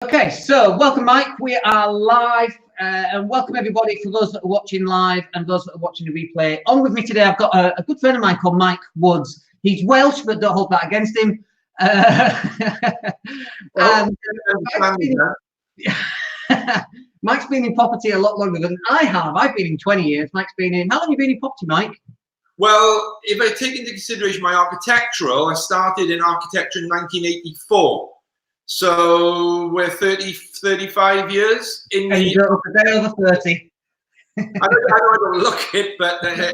Okay, so welcome, Mike. We are live, and welcome everybody for those that are watching live and those that are watching the replay. On with me today, I've got a good friend of mine called Mike Woods. He's Welsh, but don't hold that against him. Mike's been in property a lot longer than I have. I've been in 20 years. Mike's been in. How long have you been in property, Mike? Well, if I take into consideration my architectural, I started in architecture in 1984. So we're 35 years in and the. You don't look a day over 30. I don't look it, but the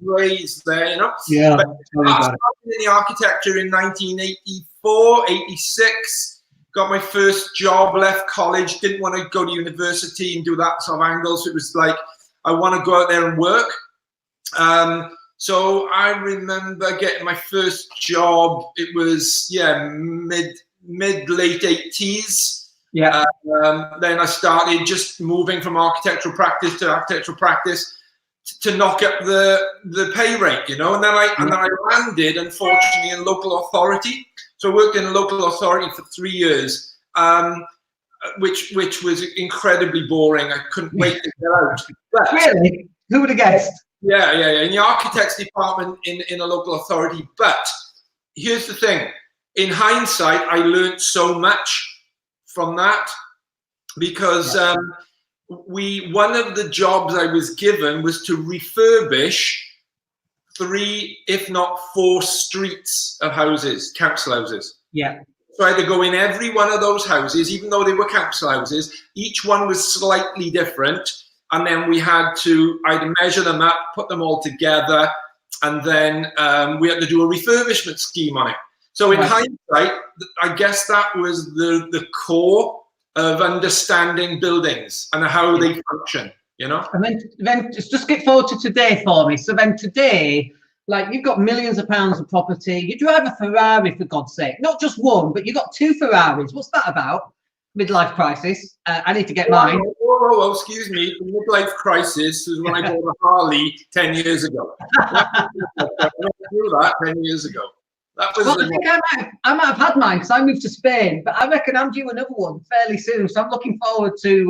grays there, you know. Yeah. But I started in the architecture in 1984, 86. Got my first job, left college, didn't want to go to university and do that sort of angle. So it was like, I want to go out there and work. So I remember getting my first job. It was, mid-late 80s. Yeah. Then I started just moving from architectural practice to architectural practice to knock up the pay rate, you know. And then I landed, unfortunately, in local authority. So I worked in a local authority for 3 years, which was incredibly boring. I couldn't wait to get out. But, really? Who would have guessed? Yeah. In the architects department in a local authority. But here's the thing. In hindsight, I learned so much from that because one of the jobs I was given was to refurbish 3, if not 4 streets of houses, council houses. Yeah. So I had to go in every one of those houses, even though they were council houses. Each one was slightly different. And then I had to measure them up, put them all together, and then we had to do a refurbishment scheme on it. So in hindsight, I guess that was the core of understanding buildings and how they function, you know? And then just skip forward to today for me. So then today, like, you've got millions of pounds of property. You drive a Ferrari, for God's sake. Not just one, but you've got 2 Ferraris. What's that about? Midlife crisis. I need to get mine. Oh, excuse me. The midlife crisis is when I bought a Harley 10 years ago. I knew that 10 years ago. That was well, I think I might have had mine because I moved to Spain, but I reckon I'm due another one fairly soon. So I'm looking forward to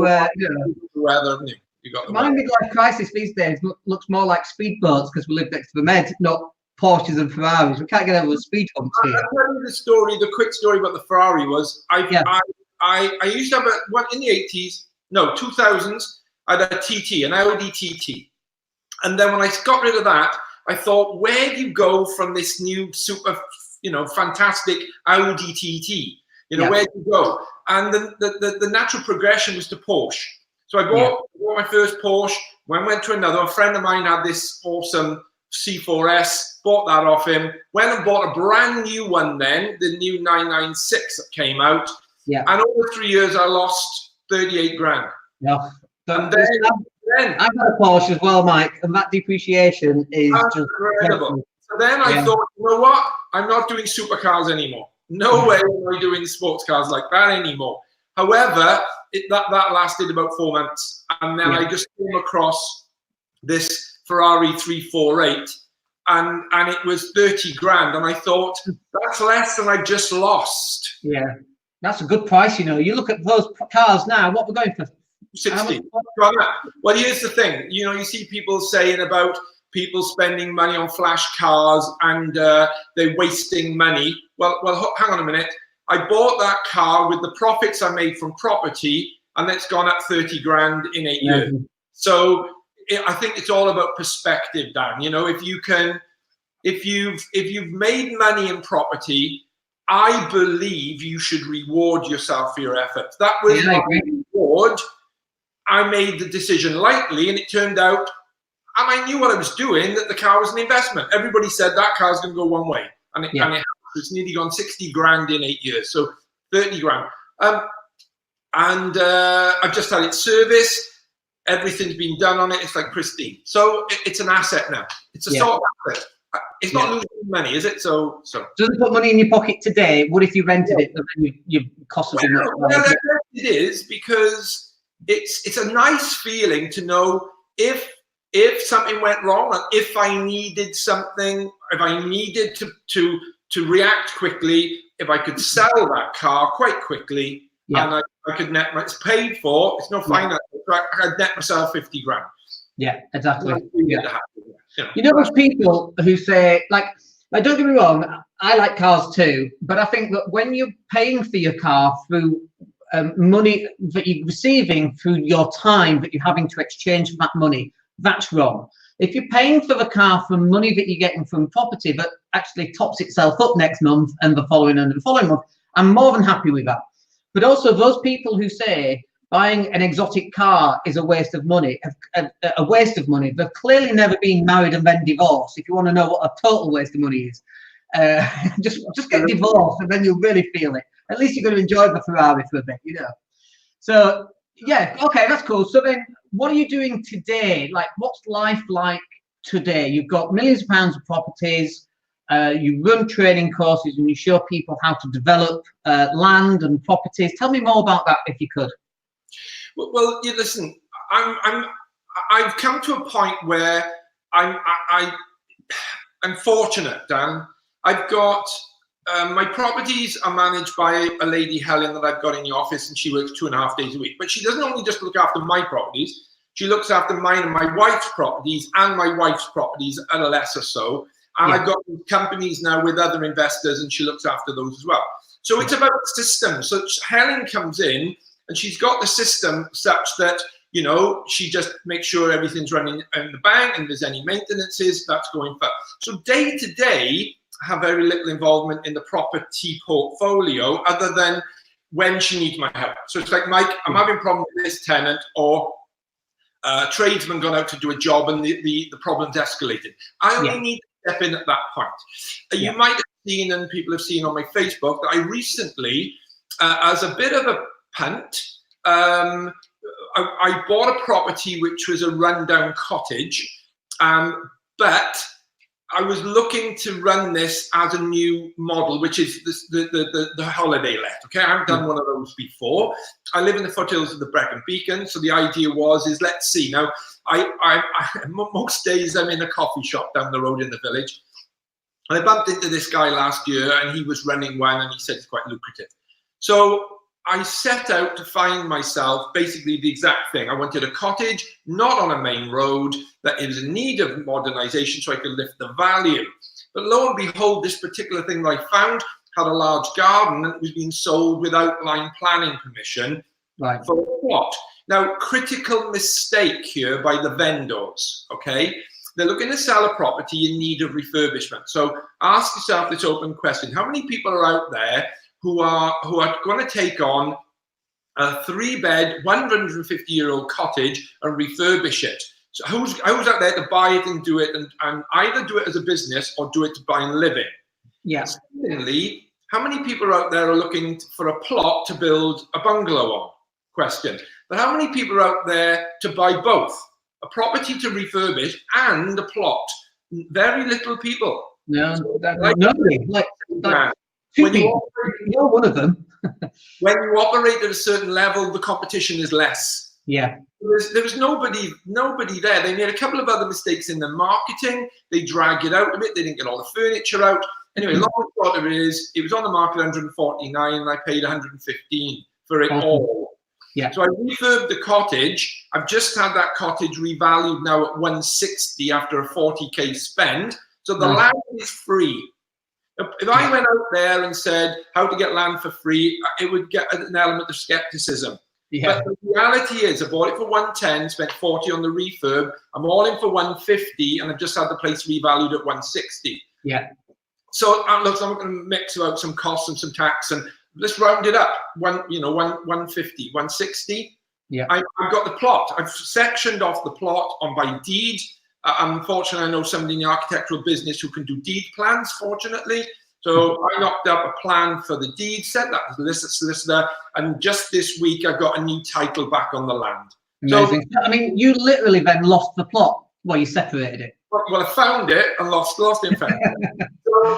weather, you got the my midlife crisis these days looks more like speedboats because we live next to the Med, not Porsches and Ferraris. We can't get over the speed humps here. I'll tell you the quick story about the Ferrari was I used to have one in the 2000s. I had a TT, an Audi TT, and then when I got rid of that, I thought, where do you go from this new super, fantastic Audi TT? Where do you go? And the natural progression was to Porsche. So I bought my first Porsche, went to another. A friend of mine had this awesome C4S, bought that off him, went and bought a brand new one then, the new 996 that came out. Yeah. And over 3 years, I lost 38 grand. Yeah. And then I've got a Porsche as well, Mike, and that depreciation is just incredible. So then I thought, you know what? I'm not doing supercars anymore. No way am I doing sports cars like that anymore. However, that lasted about 4 months. And then I just came across this Ferrari 348 and it was 30 grand. And I thought, that's less than I just lost. Yeah, that's a good price, You look at those cars now, what we're going for? 60. Well, here's the thing. You see people saying about people spending money on flash cars and they're wasting money. Well, hang on a minute. I bought that car with the profits I made from property, and it's gone up 30 grand in 8 years. So I think it's all about perspective, Dan. If you've made money in property, I believe you should reward yourself for your efforts. That was my reward. I made the decision lightly, and it turned out, and I knew what I was doing, that the car was an investment. Everybody said that car's going to go one way, and it's nearly gone 60 grand in 8 years, so 30 grand. I've just had it serviced. Everything's been done on it. It's like pristine. So it's an asset now. It's a sort of asset. It's not losing money, is it? So doesn't put money in your pocket today. What if you rented it? And then your cost was it is, because it's a nice feeling to know if something went wrong, and if I needed something, if I needed to react quickly, if I could sell that car quite quickly and I could net, it's paid for, it's no finance, I could net myself 50 grand. Yeah, exactly. Yeah. You know those people who say, like, don't get me wrong, I like cars too, but I think that when you're paying for your car through money that you're receiving through your time that you're having to exchange for that money, that's wrong. If you're paying for the car from money that you're getting from property that actually tops itself up next month and the following month, I'm more than happy with that. But also those people who say buying an exotic car is a waste of money, they've clearly never been married and then divorced. If you want to know what a total waste of money is, just get divorced and then you'll really feel it. At least you're going to enjoy the Ferrari for a bit, you know. So yeah, okay, that's cool. So then what are you doing today? Like, what's life like today? You've got millions of pounds of properties, you run training courses, and you show people how to develop land and properties. Tell me more about that, if you could. Well, you listen, I've come to a point where I'm fortunate, Dan. I've got my properties are managed by a lady, Helen, that I've got in the office, and she works 2.5 days a week. But she doesn't only just look after my properties, she looks after mine and my wife's properties, and my wife's properties at a lesser so. And I've got companies now with other investors, and she looks after those as well. So it's about systems. So Helen comes in, and she's got the system such that, you know, she just makes sure everything's running in the bank, and if there's any maintenances, that's going for. So day to day, have very little involvement in the property portfolio other than when she needs my help. So it's like, Mike, I'm having a problem with this tenant, or tradesman gone out to do a job and the problem's escalated. I only need to step in at that point. You might have seen, and people have seen on my Facebook, that I recently, as a bit of a punt, I bought a property which was a rundown cottage, but I was looking to run this as a new model, which is the holiday let. Okay, I haven't done one of those before. I live in the foothills of the Brecon Beacon, so the idea is let's see. Now, I most days I'm in a coffee shop down the road in the village. I bumped into this guy last year, and he was running one, and he said it's quite lucrative. So I set out to find myself basically the exact thing. I wanted a cottage, not on a main road, that is in need of modernization so I could lift the value. But lo and behold, this particular thing that I found had a large garden, and it was being sold without line planning permission for a plot. Now, critical mistake here by the vendors, okay? They're looking to sell a property in need of refurbishment. So ask yourself this open question. How many people are out there who are going to take on a 3-bed, 150-year-old cottage and refurbish it? So who's out there to buy it and do it, and either do it as a business or do it to buy and live in? Yeah. Secondly, how many people out there are looking for a plot to build a bungalow on? Question. But how many people are out there to buy both? A property to refurbish and a plot? Very little people. No, nobody. Like two people. You're one of them. When you operate at a certain level, the competition is less. Yeah. There was nobody there. They made a couple of other mistakes in the marketing. They dragged it out a bit. They didn't get all the furniture out. Anyway, long and short of it is, it was on the market 149, and I paid 115 for it all. Yeah. So I refurbed the cottage. I've just had that cottage revalued now at 160 after a 40k spend. So the land is free. If I went out there and said how to get land for free, it would get an element of skepticism. Yeah. But the reality is, I bought it for 110, spent 40 on the refurb. I'm all in for 150, and I've just had the place revalued at 160. Yeah. So look, I'm going to mix out some costs and some tax, and let's round it up. 150, 160. Yeah. I've got the plot. I've sectioned off the plot by deed. Unfortunately, I know somebody in the architectural business who can do deed plans, fortunately. So I knocked up a plan for the deed, sent that to the solicitor, and just this week I got a new title back on the land. Amazing. So, I mean, you literally then lost the plot while you separated it. Well, I found it and lost it in fact.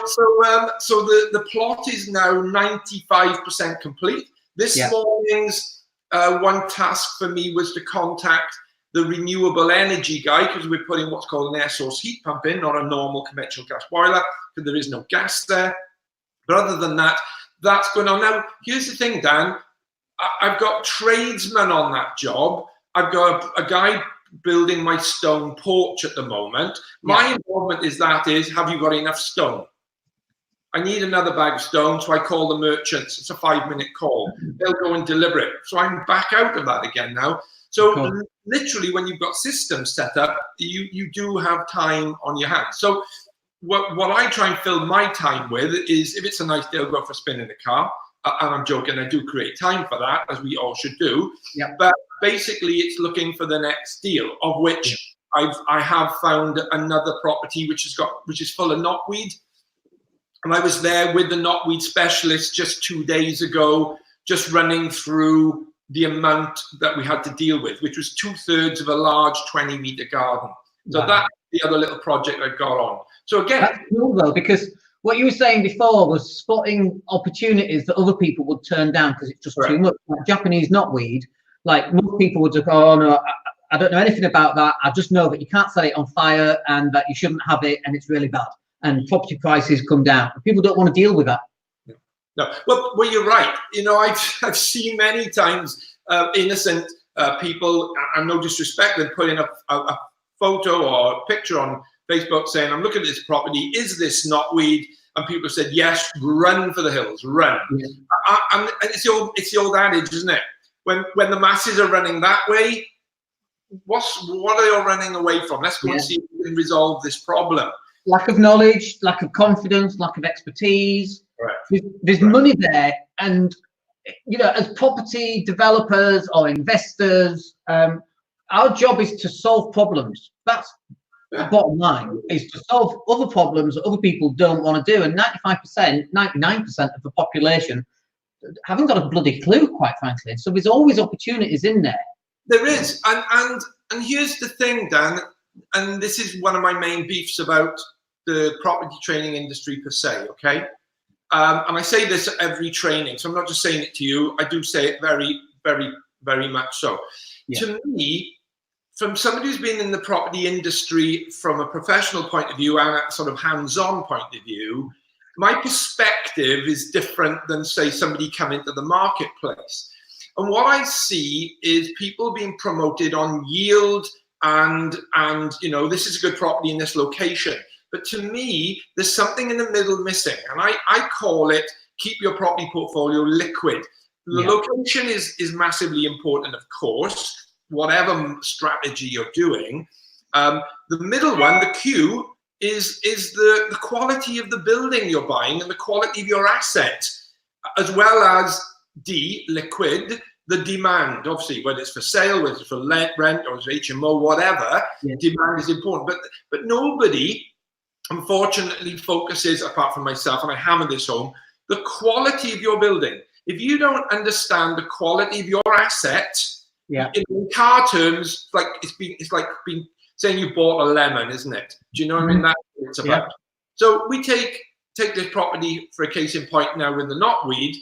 So the plot is now 95% complete. This morning's one task for me was to contact the renewable energy guy, because we're putting what's called an air source heat pump in, not a normal conventional gas boiler, because there is no gas there. But other than that, that's going on. Now, here's the thing, Dan. I've got tradesmen on that job. I've got a guy building my stone porch at the moment. My involvement is have you got enough stone? I need another bag of stone, so I call the merchants. It's a 5-minute call. They'll go and deliver it. So I'm back out of that again now. So literally, when you've got systems set up, you do have time on your hands. So what I try and fill my time with is, if it's a nice day, I'll go for a spin in the car. And I'm joking, I do create time for that, as we all should do. But basically, it's looking for the next deal, of which I have found another property which is full of knotweed. And I was there with the knotweed specialist just 2 days ago, just running through the amount that we had to deal with, which was 2/3 of a large 20-meter garden. So that's the other little project I got on. So again, that's cool though, because what you were saying before was spotting opportunities that other people would turn down because it's just too much. Like Japanese knotweed, like most people would just go, oh no, I don't know anything about that. I just know that you can't set it on fire and that you shouldn't have it and it's really bad. And property prices come down. People don't want to deal with that. No, well, you're right. You know, I've seen many times innocent people, and no disrespect, then put in a photo or a picture on Facebook saying, I'm looking at this property, is this knotweed? And people said, yes, run for the hills, run. And it's the old adage, isn't it? When the masses are running that way, what are they all running away from? Let's go and see if we can resolve this problem. Lack of knowledge, lack of confidence, lack of expertise. There's money there, and you know, as property developers or investors, our job is to solve problems. That's the bottom line, is to solve other problems that other people don't want to do. And 95%, 99% of the population haven't got a bloody clue, quite frankly. So there's always opportunities in there. There is, and here's the thing, Dan, and this is one of my main beefs about the property training industry per se, okay? And I say this at every training, so I'm not just saying it to you, I do say it very, very, very much so. To me, from somebody who's been in the property industry from a professional point of view and a sort of hands-on point of view, my perspective is different than, say, somebody coming to the marketplace. And what I see is people being promoted on yield and you know, this is a good property in this location. But to me, there's something in the middle missing. And I call it, keep your property portfolio liquid. The location is massively important, of course, whatever strategy you're doing. The middle one, the Q, is the quality of the building you're buying and the quality of your asset, as well as D, liquid, the demand. Obviously, whether it's for sale, whether it's for rent, or it's HMO, whatever, demand is important. But nobody, unfortunately, focuses, apart from myself, and I hammer this home, the quality of your building. If you don't understand the quality of your asset, in car terms, it's like being saying you bought a lemon, isn't it? Do you know what I mean? That's what it's about. So we take this property for a case in point now with the knotweed.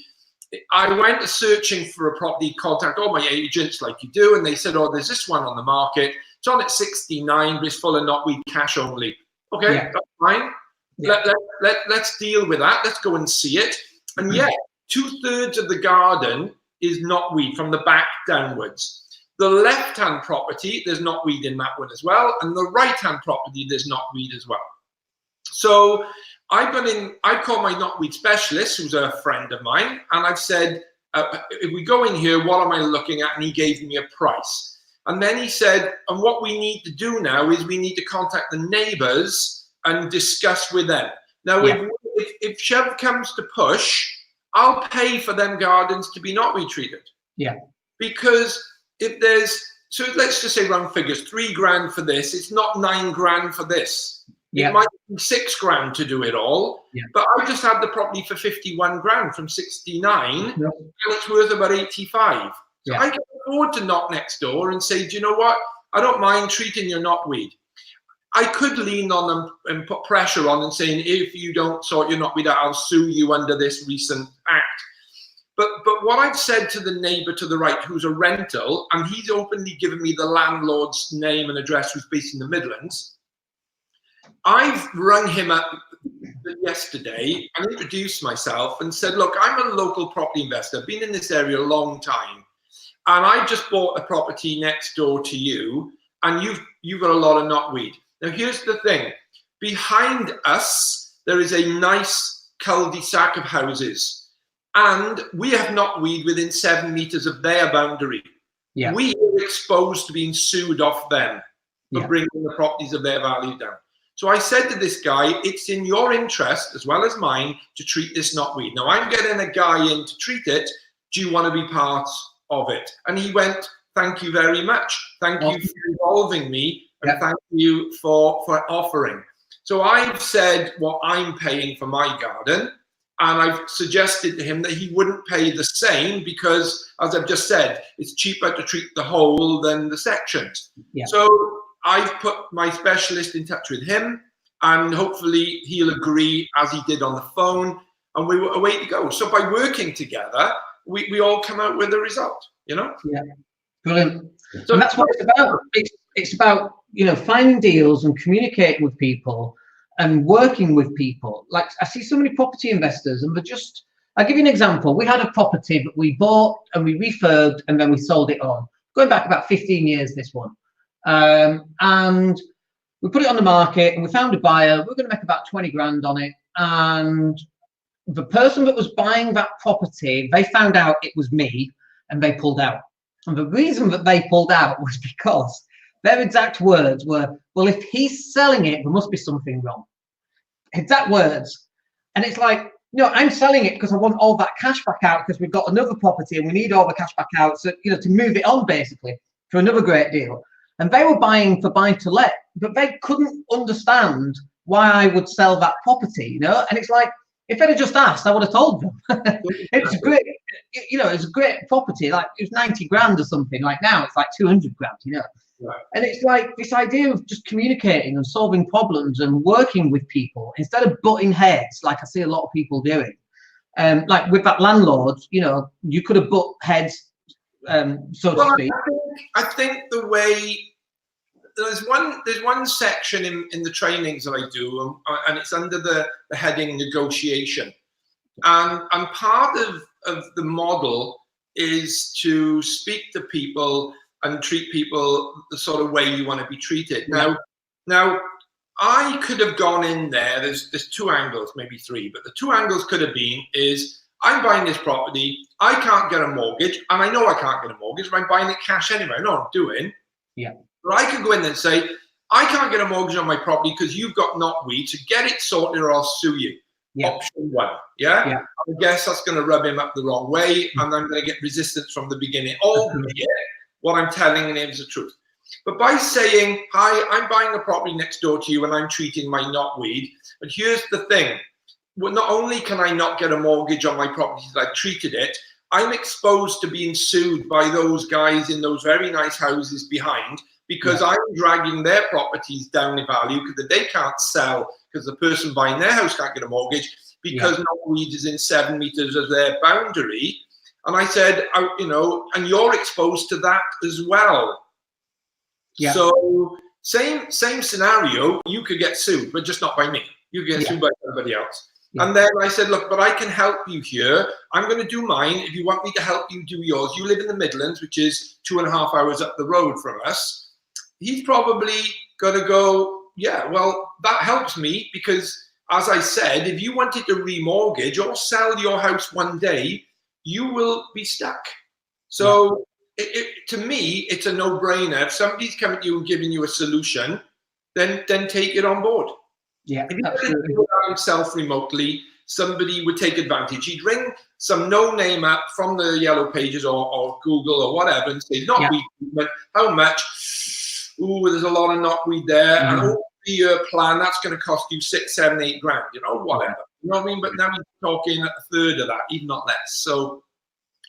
I went searching for a property, contact all my agents like you do, and they said, oh, there's this one on the market. It's on at 69, but it's full of knotweed, cash only. Okay, that's fine. Let's deal with that. Let's go and see it. And 2/3 of the garden is knotweed from the back downwards. The left-hand property, there's knotweed in that one as well. And the right-hand property, there's knotweed as well. So I called my knotweed specialist, who's a friend of mine, and I've said, if we go in here, what am I looking at? And he gave me a price. And then he said, and what we need to do now is we need to contact the neighbors and discuss with them. Now, if shove comes to push, I'll pay for them gardens to be knotweed treated. Because if there's, so let's just say round figures, 3 grand for this, it's not 9 grand for this. It might be 6 grand to do it all, but I just had the property for 51 grand from 69, and it's worth about 85. So I can afford to knock next door and say, do you know what? I don't mind treating your knotweed. I could lean on them and put pressure on and saying, if you don't sort your knotweed out, I'll sue you under this recent act. But what I've said to the neighbor to the right, who's a rental, and he's openly given me the landlord's name and address, who's based in the Midlands, I've rung him up yesterday and introduced myself and said, look, I'm a local property investor, been in this area a long time, and I just bought a property next door to you, and you've got a lot of knotweed. Now, here's the thing. Behind us, there is a nice cul-de-sac of houses, and we have knotweed within 7 meters of their boundary. Yeah. We are exposed to being sued off them for bringing the properties of their value down. So I said to this guy, it's in your interest, as well as mine, to treat this knotweed. Now, I'm getting a guy in to treat it. Do you want to be part of it? And he went, thank you very much. Thank you for involving me, and thank you for offering. So I've said what I'm paying for my garden, and I've suggested to him that he wouldn't pay the same because, as I've just said, it's cheaper to treat the whole than the sections. Yeah. So I've put my specialist in touch with him, and hopefully he'll agree, as he did on the phone, and we were away to go. So by working together, we all come out with a result, you know? Yeah, brilliant. So and that's what it's about. It's about, you know, finding deals and communicating with people and working with people. Like, I see so many property investors, and I'll give you an example. We had a property that we bought and we refurbed and then we sold it on. Going back about 15 years, this one. And we put it on the market and we found a buyer. We're going to make about 20 grand on it. And the person that was buying that property, they found out it was me and they pulled out. And the reason that they pulled out was because their exact words were, well, if he's selling it, there must be something wrong. Exact words. And it's like, no, I'm selling it because I want all that cash back out because we've got another property and we need all the cash back out. So, you know, to move it on basically for another great deal. And they were buying for buy to let, but they couldn't understand why I would sell that property, you know? And it's like, if they'd have just asked, I would have told them. It's great, you know, it's a great property. Like, it was 90 grand or something. Like, now it's like 200 grand, you know? Right. And it's like this idea of just communicating and solving problems and working with people instead of butting heads, like I see a lot of people doing. Like with that landlord, you know, you could have butt heads, so to speak. I think the way there's one section in the trainings that I do, and it's under the heading negotiation, and part of the model is to speak to people and treat people the sort of way you want to be treated. Now I could have gone in there. There's two angles, maybe three, but the two angles could have been is I'm buying this property. I can't get a mortgage, and I know I can't get a mortgage, but I'm buying it cash anyway. I know what I'm doing. Yeah. But I could go in and say, I can't get a mortgage on my property because you've got knotweed. So get it sorted or I'll sue you. Yeah. Option one. Yeah? Yeah. I guess that's going to rub him up the wrong way, and I'm going to get resistance from the beginning. Albeit what I'm telling him is the truth. But by saying, hi, I'm buying a property next door to you and I'm treating my knotweed. But here's the thing. Well, not only can I not get a mortgage on my property as I've treated it, I'm exposed to being sued by those guys in those very nice houses behind because I'm dragging their properties down in value because they can't sell because the person buying their house can't get a mortgage because knotweed is in 7 meters of their boundary. And I said, you know, and you're exposed to that as well. Yeah. So same scenario, you could get sued, but just not by me. You could get sued by everybody else. Yeah. And then I said, look, but I can help you here. I'm going to do mine. If you want me to help you do yours, you live in the Midlands, which is 2.5 hours up the road from us. He's probably going to go, yeah, well, that helps me because, as I said, if you wanted to remortgage or sell your house one day, you will be stuck. So to me, it's a no-brainer. If somebody's coming to you and giving you a solution, then take it on board. Yeah, if he did it himself remotely, somebody would take advantage. He'd ring some no-name app from the Yellow Pages or Google or whatever and say, knotweed treatment, how much? Ooh, there's a lot of knotweed there. And over the year plan, that's going to cost you 6, 7, 8 grand, you know, whatever. You know what I mean? But now he's talking a third of that, even not less. So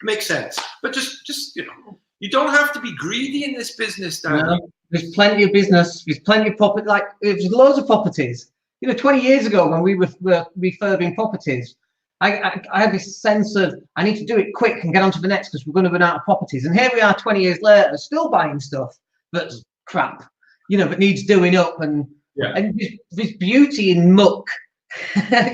it makes sense. But just you know, you don't have to be greedy in this business, Dan. No, there's plenty of business. There's plenty of property. Like, there's loads of properties. You know, 20 years ago when we were refurbing properties, I had this sense of I need to do it quick and get on to the next because we're going to run out of properties. And here we are 20 years later, still buying stuff that's crap, you know, but needs doing up. And there's beauty in muck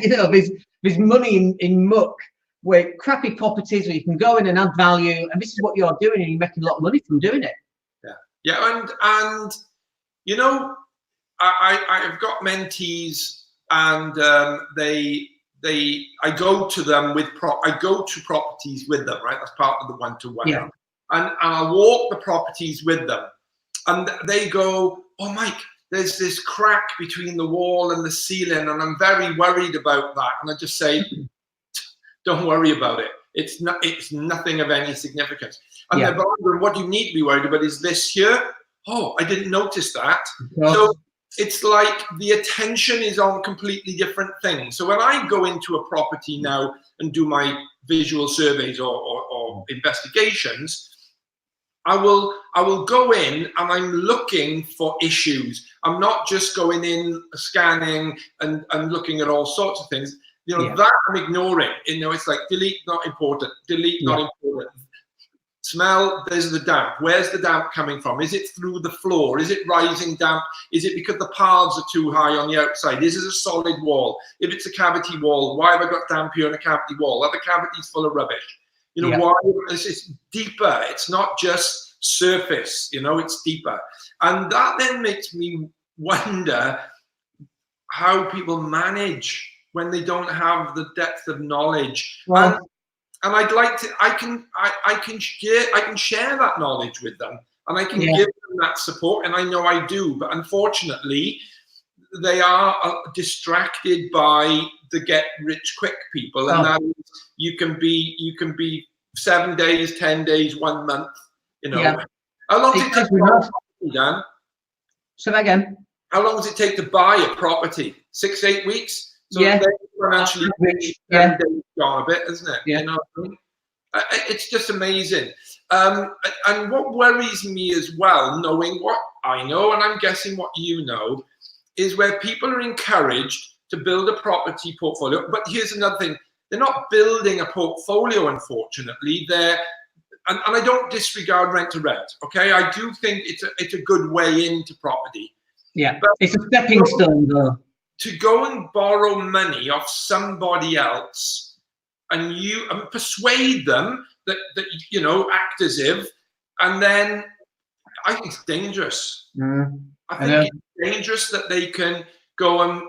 you know, there's money in muck, where crappy properties where you can go in and add value, and this is what you're doing, and you're making a lot of money from doing it. Yeah, and you know, I've got mentees, and I go to them I go to properties with them, right? That's part of the one-to-one. Yeah. And I walk the properties with them, and they go, "Oh, Mike, there's this crack between the wall and the ceiling, and I'm very worried about that." And I just say, "Don't worry about it. It's nothing of any significance." And they're wondering, what you need to be worried about is this here. Oh, I didn't notice that. So it's like the attention is on completely different things. So when I go into a property now and do my visual surveys or investigations, I will go in and I'm looking for issues. I'm not just going in, scanning and looking at all sorts of things. You know, that I'm ignoring. You know, it's like delete, not important. Delete, not important. Smell, there's the damp. Where's the damp coming from? Is it through the floor? Is it rising damp? Is it because the paths are too high on the outside? Is it a solid wall? If it's a cavity wall, why have I got damp here on a cavity wall? Are the cavities full of rubbish? You know, why? It's deeper. It's not just surface, you know, it's deeper. And that then makes me wonder how people manage when they don't have the depth of knowledge. And I'd like to, I can share that knowledge with them, and I can give them that support, and I know I do. But unfortunately, they are distracted by the get-rich-quick people, and that is, you can be 7 days, 10 days, 1 month. You know, how long does it take to buy a property, Dan? Say that again. How long does it take to buy a property? 6 to 8 weeks. So financially, 10 days gone a bit, isn't it? Yeah. You know what I mean? It's just amazing. And what worries me as well, knowing what I know, and I'm guessing what you know, is where people are encouraged to build a property portfolio. But here's another thing: they're not building a portfolio, unfortunately. And I don't disregard rent to rent. Okay, I do think it's a good way into property. Yeah, but it's a stepping stone, though. To go and borrow money off somebody else and persuade them that you know, act as if, and then I think it's dangerous. I think it's dangerous that they can go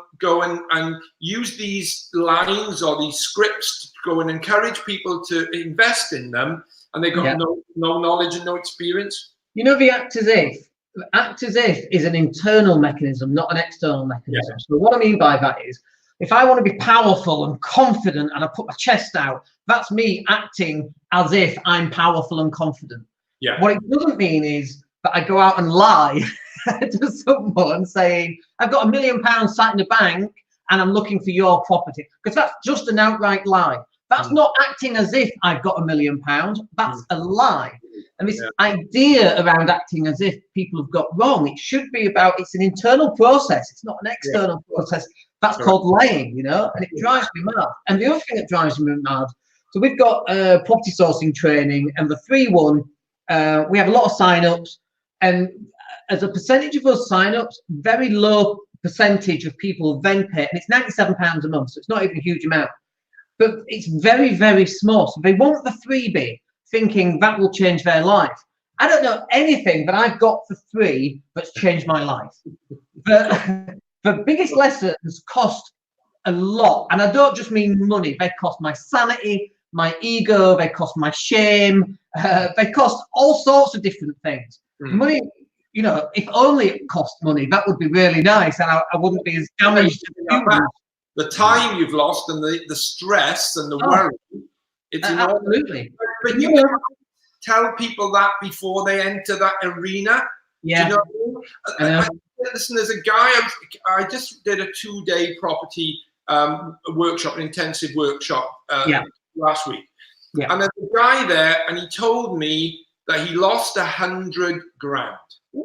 and use these lines or these scripts to go and encourage people to invest in them, and they got no knowledge and no experience. You know, the act as if is an internal mechanism, not an external mechanism. So what I mean by that is, if I want to be powerful and confident and I put my chest out, that's me acting as if I'm powerful and confident. What it doesn't mean is that I go out and lie to someone saying, I've got £1 million sat in the bank and I'm looking for your property, because that's just an outright lie. That's not acting as if I've got £1 million. That's a lie. And this idea around acting as if people have got wrong, it should be about, it's an internal process. It's not an external process. That's called lying, you know, and it drives me mad. And the other thing that drives me mad, so we've got property sourcing training, and the 3-1, we have a lot of sign-ups, and as a percentage of those sign-ups, very low percentage of people then pay, and it's £97 a month, so it's not even a huge amount. But it's very, very small. So they want the freebie, thinking that will change their life. I don't know anything that I've got for free that's changed my life. The biggest lessons cost a lot. And I don't just mean money. They cost my sanity, my ego, they cost my shame. They cost all sorts of different things. Money, you know, if only it cost money, that would be really nice. And I wouldn't be as damaged. The time you've lost and the stress and the worry, it's absolutely. But you can tell people that before they enter that arena. Do you know what I mean? Listen, there's a guy, I just did a 2-day property workshop, an intensive workshop last week. And there's a guy there, and he told me that he lost 100 grand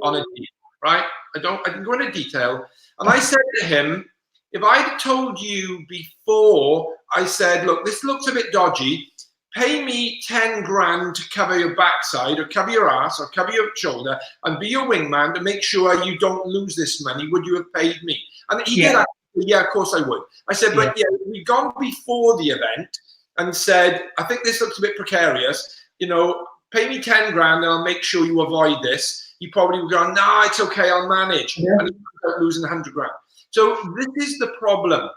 on a deal, right? I didn't go into detail. And I said to him, if I'd told you before, I said, look, this looks a bit dodgy, pay me 10 grand to cover your backside or cover your ass or cover your shoulder and be your wingman to make sure you don't lose this money, would you have paid me? And he did yeah, of course I would. I said, but yeah, we've gone before the event and said, I think this looks a bit precarious. You know, pay me 10 grand and I'll make sure you avoid this. He probably would go, nah, it's okay, I'll manage. And he ended up losing 100 grand. So this is the problem.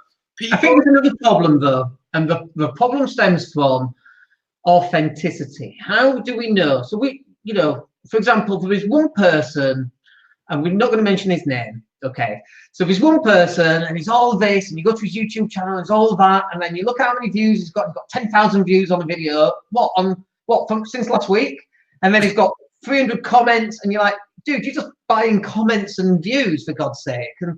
I think there's another problem though, and the problem stems from authenticity. How do we know? So we, you know, for example, there is one person, and we're not going to mention his name, okay? So there's one person, and he's all this, and you go to his YouTube channel, it's all that, and then you look how many views he's got 10,000 views on a video. Since last week? And then he's got 300 comments, and you're like, dude, you're just buying comments and views, for God's sake. And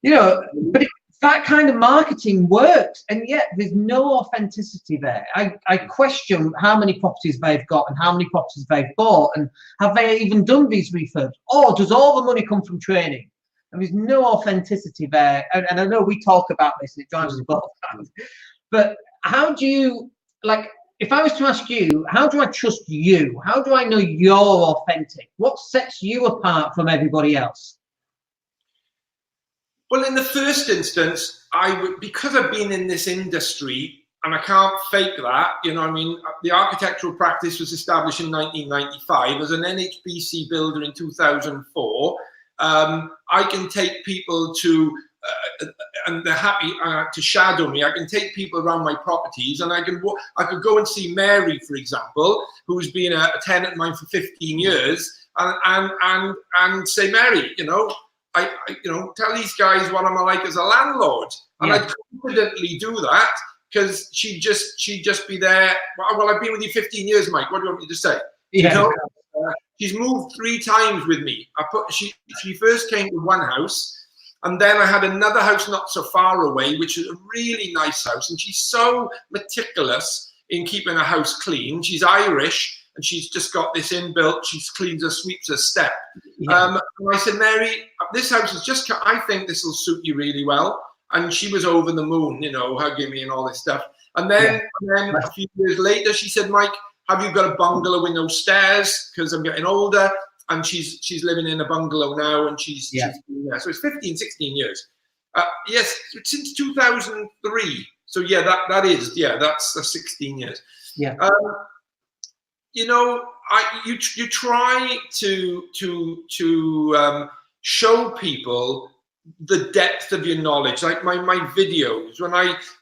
you know, but that kind of marketing works, and yet there's no authenticity there. I question how many properties they've got and how many properties they've bought, and have they even done these refurbs, or does all the money come from training? And there's no authenticity there. And I know we talk about this and it drives us both, but how do you, like, if I was to ask you, how do I trust you? How do I know you're authentic? What sets you apart from everybody else? Well, in the first instance, I would, because I've been in this industry and I can't fake that, you know, I mean, the architectural practice was established in 1995 as an NHBC builder in 2004. I can take people to, and they're happy to shadow me. I can take people around my properties, and I could go and see Mary, for example, who's been a tenant of mine for 15 years, and say, Mary, you know, I tell these guys what I'm like as a landlord, and I'd confidently do that because she'd just be there. Well, I've been with you 15 years, Mike. What do you want me to say? You know, she's moved 3 times with me. She first came to one house, and then I had another house not so far away, which is a really nice house, and she's so meticulous in keeping her house clean. She's Irish. And she's just got this inbuilt, she cleans her, sweeps her step. And I said, Mary, this house is just, I think this will suit you really well. And she was over the moon, you know, hugging me and all this stuff. And then a few years later, she said, Mike, have you got a bungalow with no stairs? Because I'm getting older. And she's living in a bungalow now, and she's been there. So it's 15, 16 years. Yes, since 2003. So yeah, that's 16 years. Yeah. You know, you try to show people the depth of your knowledge. Like my videos, when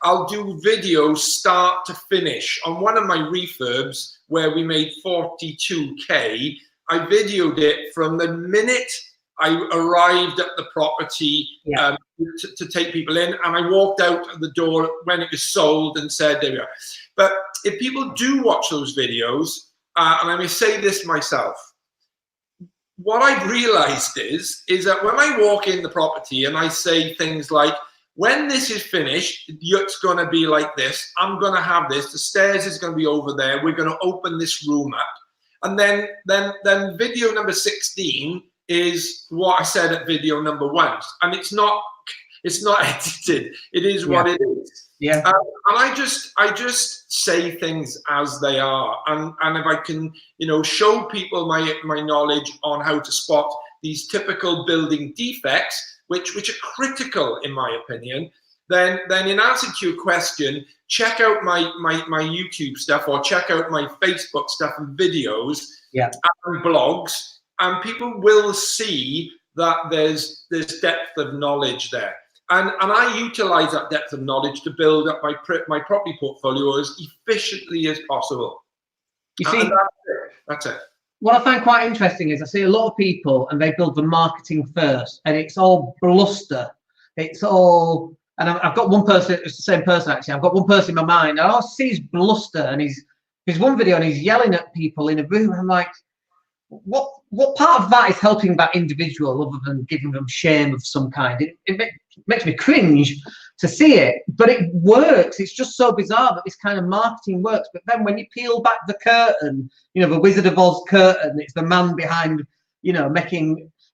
I'll do videos start to finish. On one of my refurbs where we made 42K, I videoed it from the minute I arrived at the property to take people in, and I walked out of the door when it was sold and said, there we are. But if people do watch those videos, and I may say this myself, what I've realized is that when I walk in the property and I say things like, when this is finished, it's going to be like this, I'm going to have this, the stairs is going to be over there, we're going to open this room up. And then video number 16 is what I said at video number 1. And it's not edited. It is what it is. Yeah. And I just say things as they are. And if I can, you know, show people my knowledge on how to spot these typical building defects, which are critical in my opinion, then in answer to your question, check out my YouTube stuff, or check out my Facebook stuff and videos and blogs, and people will see that there's depth of knowledge there. And I utilize that depth of knowledge to build up my property portfolio as efficiently as possible. You see, that's it. What I find quite interesting is I see a lot of people and they build the marketing first, and it's all bluster. It's all, and I've got one person, it's the same person actually, I've got one person in my mind, and I see his bluster, and he's one video and he's yelling at people in a room. I'm like, what part of that is helping that individual other than giving them shame of some kind? It makes me cringe to see it, but it works. It's just so bizarre that this kind of marketing works. But then when you peel back the curtain, you know, the Wizard of Oz curtain, it's the man behind, you know,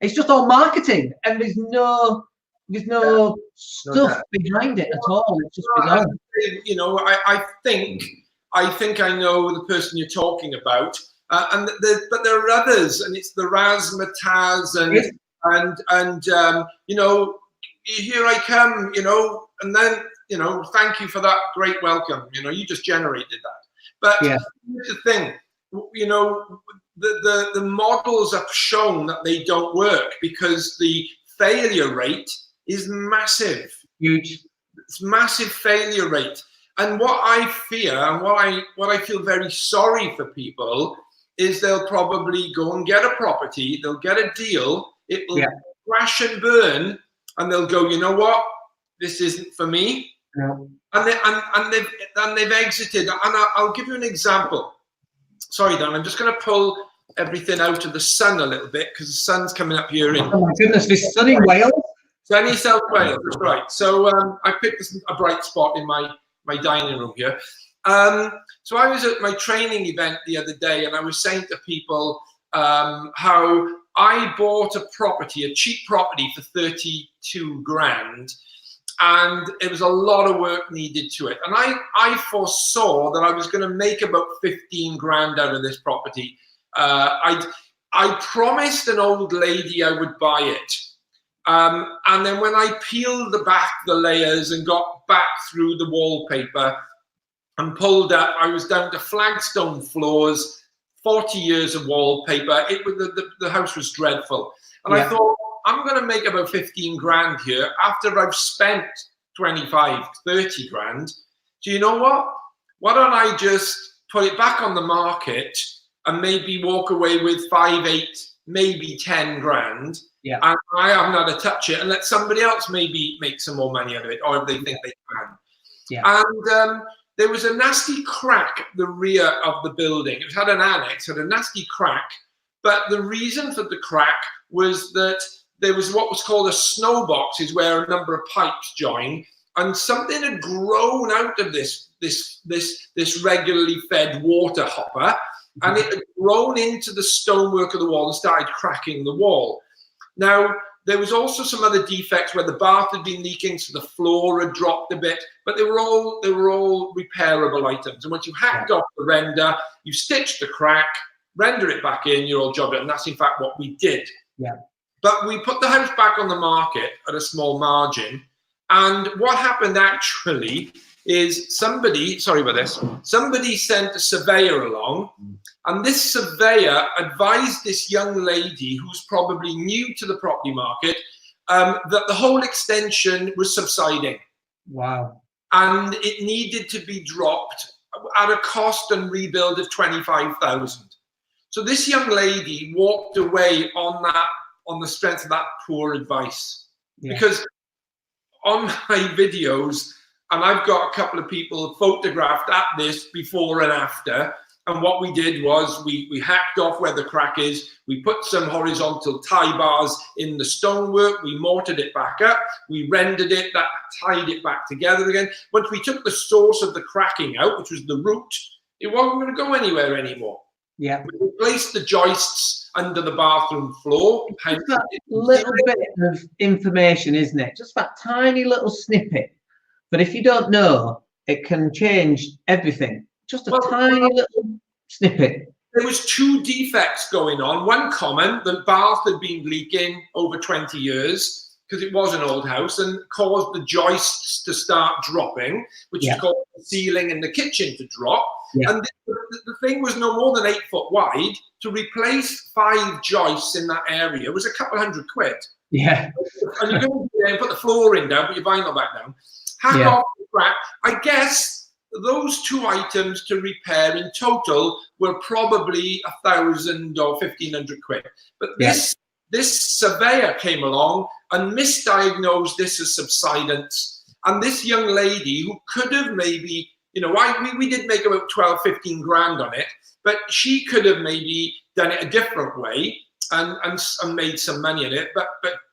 it's just all marketing, and there's no stuff behind it at all. It's just bizarre. You know, I think I know the person you're talking about. But there are others, and it's the razzmatazz and you know, here I come, you know, and then, you know, thank you for that great welcome. You know, you just generated that. But yeah. here's the thing, you know, the models have shown that they don't work because the failure rate is massive. Huge. It's massive failure rate. And what I fear and what I feel very sorry for people is they'll probably go and get a property, they'll get a deal, it will crash and burn, and they'll go, you know what, this isn't for me. No. And they've exited. And I'll give you an example. Sorry, Dan, I'm just going to pull everything out of the sun a little bit because the sun's coming up here in. Oh my goodness, this sunny Wales. Sunny South Wales, that's right. So I picked a bright spot in my dining room here. So I was at my training event the other day, and I was saying to people how I bought a property, a cheap property for 32 grand, and it was a lot of work needed to it. And I foresaw that I was going to make about 15 grand out of this property. I promised an old lady I would buy it. And then when I peeled the layers and got back through the wallpaper and pulled up, I was down to flagstone floors, 40 years of wallpaper. The house was dreadful. And I thought, I'm going to make about 15 grand here after I've spent 25, 30 grand. So you know what? Why don't I just put it back on the market and maybe walk away with 5, 8, maybe 10 grand. Yeah. And I haven't had to touch it and let somebody else maybe make some more money out of it, or if they think they can. Yeah. And there was a nasty crack at the rear of the building. It had an annex, had a nasty crack. But the reason for the crack was that there was what was called a snow box, is where a number of pipes join, and something had grown out of this regularly fed water hopper, and it had grown into the stonework of the wall and started cracking the wall. Now, there was also some other defects where the bath had been leaking, so the floor had dropped a bit, but they were all repairable items. And once you hacked off the render, you stitched the crack, render it back in, you're all jobbed, and that's in fact what we did. Yeah. But we put the house back on the market at a small margin, and what happened actually is somebody sent a surveyor along, and this surveyor advised this young lady who's probably new to the property market that the whole extension was subsiding. Wow. And it needed to be dropped at a cost and rebuild of 25,000. So this young lady walked away on the strength of that poor advice. Because on my videos, and I've got a couple of people photographed at this before and after, and what we did was we hacked off where the crack is, we put some horizontal tie bars in the stonework, we mortared it back up, we rendered it, that tied it back together again. Once we took the source of the cracking out, which was the root, it wasn't going to go anywhere anymore. Yeah. We replaced the joists under the bathroom floor. It's that little bit of information, isn't it? Just that tiny little snippet. But if you don't know, it can change everything. Just a tiny little snippet. There was 2 defects going on. One common, the bath had been leaking over 20 years because it was an old house and caused the joists to start dropping, which is called the ceiling in the kitchen to drop. Yeah. And the thing was no more than 8 foot wide. To replace 5 joists in that area was a couple £100 quid. Yeah. And you're going to there and put the flooring down, put your vinyl back down. Hack off the crack. I guess those 2 items to repair in total were probably 1,000 or 1,500 quid. But this surveyor came along and misdiagnosed this as subsidence. And this young lady who could have maybe, you know, we did make about 12, 15 grand on it, but she could have maybe done it a different way and made some money in it. But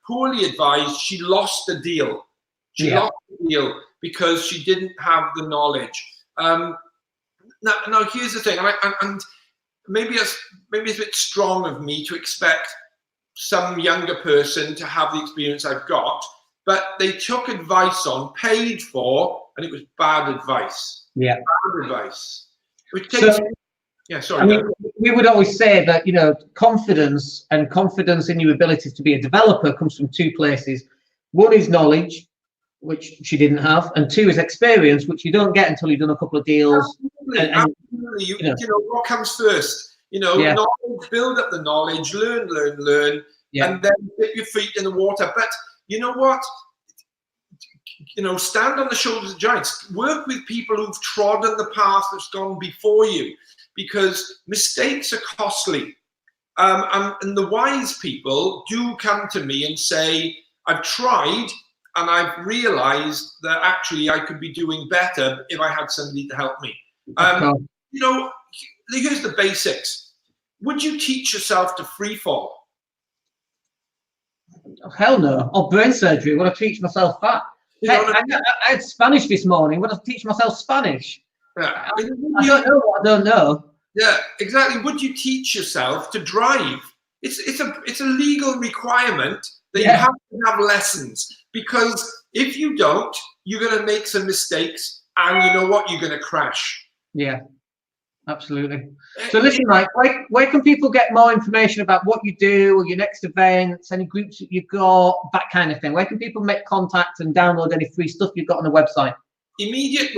poorly advised, she lost the deal. She lost the deal because she didn't have the knowledge. Now here's the thing, and maybe it's a bit strong of me to expect some younger person to have the experience I've got, but they took advice on, paid for, and it was bad advice. Yeah, bad advice. Which takes, I mean, we would always say that, you know, confidence in your ability to be a developer comes from 2 places: One is knowledge, which she didn't have, and two is experience, which you don't get until you've done a couple of deals. Absolutely. You know, what comes first? You know, knowledge, build up the knowledge, learn, and then dip your feet in the water. But you know what? You know, stand on the shoulders of giants. Work with people who've trodden the path that's gone before you, because mistakes are costly. And the wise people do come to me and say, I've tried and I've realized that actually I could be doing better if I had somebody to help me. You know, here's the basics. Would you teach yourself to free fall? Hell no. Or brain surgery. Would I teach myself that? Hey, I had Spanish this morning. Would I teach myself Spanish? Yeah. I don't know what I don't know. Yeah, exactly. Would you teach yourself to drive? It's a legal requirement that you have to have lessons, because if you don't, you're going to make some mistakes, and you know what? You're going to crash. Yeah, absolutely. So listen, Mike, where can people get more information about what you do, or your next events, any groups that you've got, that kind of thing? Where can people make contact and download any free stuff you've got on the website? Immediate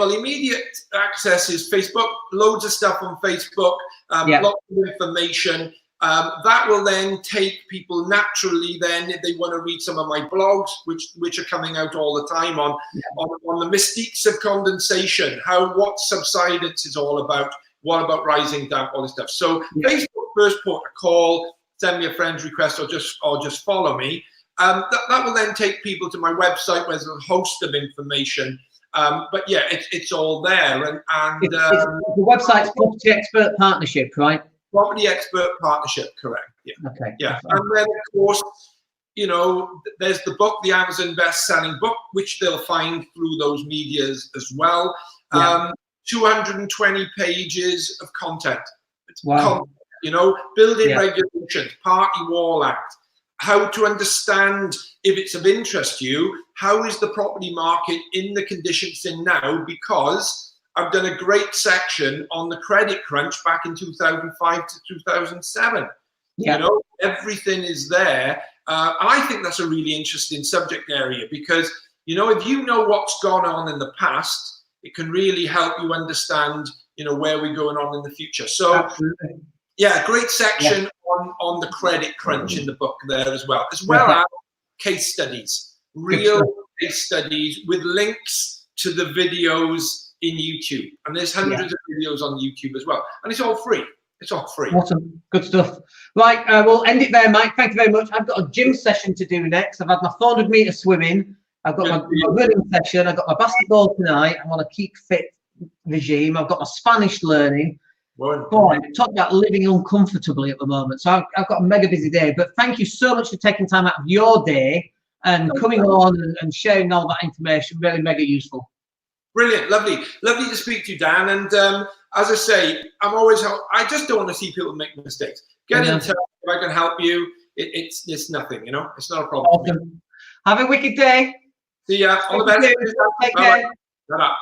access is Facebook. Loads of stuff on Facebook. Lots of information. That will then take people naturally. Then, if they want to read some of my blogs, which are coming out all the time on the mystiques of condensation, what subsidence is all about, what about rising damp, all this stuff. So Facebook, first port of call. Send me a friend's request, or just follow me. That will then take people to my website, where there's a host of information. But yeah, it's all there, and the website's Property Expert Partnership, right? Property Expert Partnership, correct? Yeah. Okay. Yeah, and then of course, you know, there's the book, the Amazon best-selling book, which they'll find through those medias as well. 220 pages of content. Wow. You know, building regulations, Party Wall Act. How to understand, if it's of interest to you, how is the property market in the condition it's in now? Because I've done a great section on the credit crunch back in 2005 to 2007. You know, everything is there. And I think that's a really interesting subject area, because, you know, if you know what's gone on in the past, it can really help you understand, you know, where we're going on in the future. So, yeah, great section on the credit crunch in the book there as well as case studies, real case studies with links to the videos in YouTube. And there's hundreds of videos on YouTube as well. And it's all free. It's all free. Awesome. Good stuff. Right, we'll end it there, Mike. Thank you very much. I've got a gym session to do next. I've had my 400-meter swimming. I've got my running session. I've got my basketball tonight. I'm on a keep fit regime. I've got my Spanish learning. Boy, talk about living uncomfortably at the moment. So I've got a mega busy day. But thank you so much for taking time out of your day and coming on and sharing all that information. Really mega useful. Brilliant. Lovely to speak to you, Dan. And as I say, I just don't want to see people make mistakes. Get in touch if I can help you. It's nothing, you know. It's not a problem. Awesome. Have a wicked day. See ya. All the best. Take care. Ta-da.